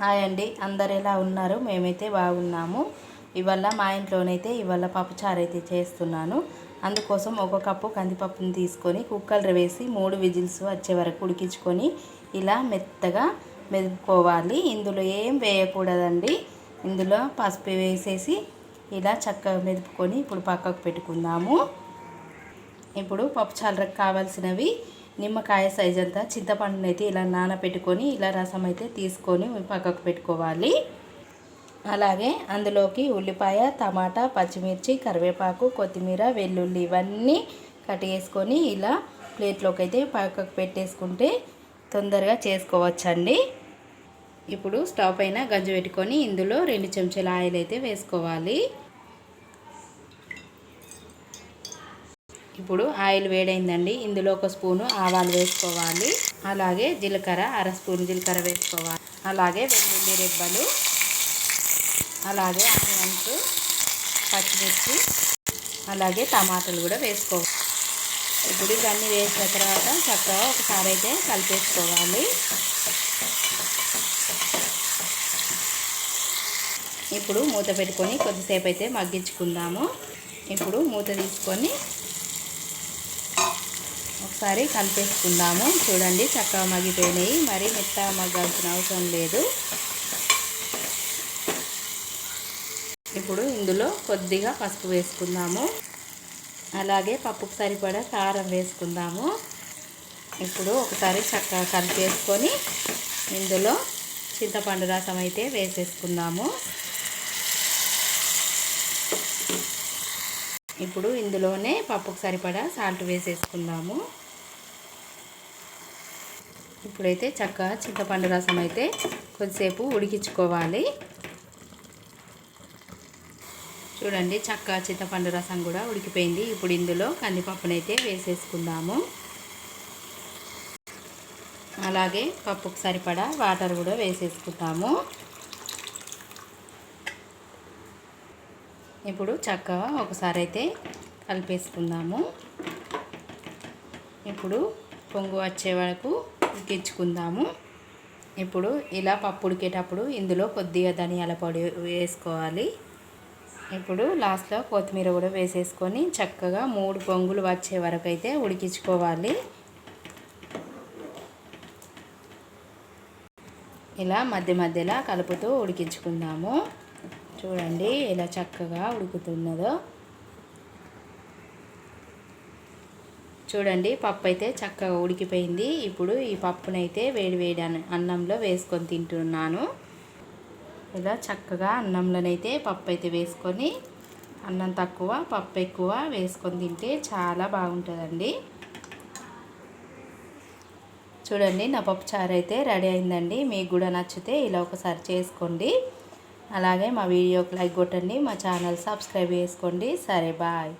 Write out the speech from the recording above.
Hi అండి, అందరు ఎలా ఉన్నారు? మేమైతే బాగున్నాము. ఇవాళ మా ఇంట్లోనైతే పప్పుచారు అయితే చేస్తున్నాను. అందుకోసం ఒక కప్పు కందిపప్పుని తీసుకొని కుక్కర్లో వేసి 3 విజిల్స్ వచ్చే వరకు ఉడికించుకొని ఇలా మెత్తగా మెదుపుకోవాలి. ఇందులో ఏం వేయకూడదండి. ఇందులో పసుపు వేసేసి ఇలా చక్కగా మెదుపుకొని ఇప్పుడు పక్కకు పెట్టుకుందాము. ఇప్పుడు పప్పుచారుకు కావాల్సినవి నిమ్మకాయ సైజ్ అంతా చింతపండుని అయితే ఇలా నానబెట్టుకొని ఇలా రసం అయితే తీసుకొని పక్కకు పెట్టుకోవాలి. అలాగే అందులోకి ఉల్లిపాయ, టమాటా, పచ్చిమిర్చి, కరివేపాకు, కొత్తిమీర, వెల్లుల్లి ఇవన్నీ కట్ చేసుకొని ఇలా ప్లేట్లోకి అయితే పక్కకు పెట్టేసుకుంటే తొందరగా చేసుకోవచ్చండి. ఇప్పుడు స్టవ్ పైన గంజి పెట్టుకొని ఇందులో 2 చెంచాల ఆయిల్ అయితే వేసుకోవాలి. ఇప్పుడు ఆయిల్ వేడైందండి. ఇందులో 1 స్పూను ఆవాలు వేసుకోవాలి. అలాగే జీలకర్ర, 1/2 స్పూన్ జీలకర్ర వేసుకోవాలి. అలాగే వెల్లుల్లి రెబ్బలు, అలాగే ఆనియన్స్, పచ్చిమిర్చి, అలాగే టమాటాలు కూడా వేసుకోవాలి. ఇప్పుడు ఇవన్నీ వేసిన తర్వాత చక్కగా ఒకసారి అయితే కలిపేసుకోవాలి. ఇప్పుడు మూత పెట్టుకొని కొద్దిసేపు అయితే మగ్గించుకుందాము. ఇప్పుడు మూత తీసుకొని ఒకసారి కలిపేసుకుందాము. చూడండి చక్కగా మగ్గిపోయినాయి. మరి మెత్తగా మగ్గాల్సిన అవసరం లేదు. ఇప్పుడు ఇందులో కొద్దిగా పసుపు వేసుకుందాము. అలాగే పప్పుకు సరిపడా కారం వేసుకుందాము. ఇప్పుడు ఒకసారి చక్కగా కలిపేసుకొని ఇందులో చింతపండు రసం అయితే వేసేసుకుందాము. ఇప్పుడు ఇందులోనే పప్పుకు సరిపడా సాల్ట్ వేసేసుకుందాము. ఇప్పుడైతే చక్కగా చింతపండు రసం అయితే కొద్దిసేపు ఉడికించుకోవాలి. చూడండి చక్కగా చింతపండు రసం కూడా ఉడికిపోయింది. ఇప్పుడు ఇందులో కందిపప్పునైతే వేసేసుకుందాము. అలాగే పప్పుకు సరిపడా వాటర్ కూడా వేసేసుకుందాము. ఇప్పుడు చక్కగా ఒకసారి అయితే కలిపేసుకుందాము. ఇప్పుడు పొంగు వచ్చే వరకు ఉడికించుకుందాము. ఇప్పుడు ఇలా పప్పు ఉడికేటప్పుడు ఇందులో కొద్దిగా ధనియాల పొడి వేసుకోవాలి. ఇప్పుడు లాస్ట్లో కొత్తిమీర కూడా వేసేసుకొని చక్కగా 3 పొంగులు వచ్చే వరకు అయితే ఉడికించుకోవాలి. ఇలా మధ్య మధ్యలో కలుపుతూ ఉడికించుకుందాము. చూడండి ఎలా చక్కగా ఉడుకుతున్నదో. చూడండి పప్పు అయితే చక్కగా ఉడికిపోయింది. ఇప్పుడు ఈ పప్పునైతే వేడి అన్నంలో వేసుకొని తింటున్నాను. ఇలా చక్కగా అన్నంలోనైతే పప్పు అయితే వేసుకొని అన్నం తక్కువ పప్పు ఎక్కువ వేసుకొని తింటే చాలా బాగుంటుందండి. చూడండి నా పప్పు చారు అయితే రెడీ అయిందండి. మీకు కూడా నచ్చితే ఇలా ఒకసారి చేసుకోండి. అలాగే మా వీడియోకి లైక్ కొట్టండి. మా ఛానల్ సబ్స్క్రైబ్ చేసుకోండి. సరే బాయ్.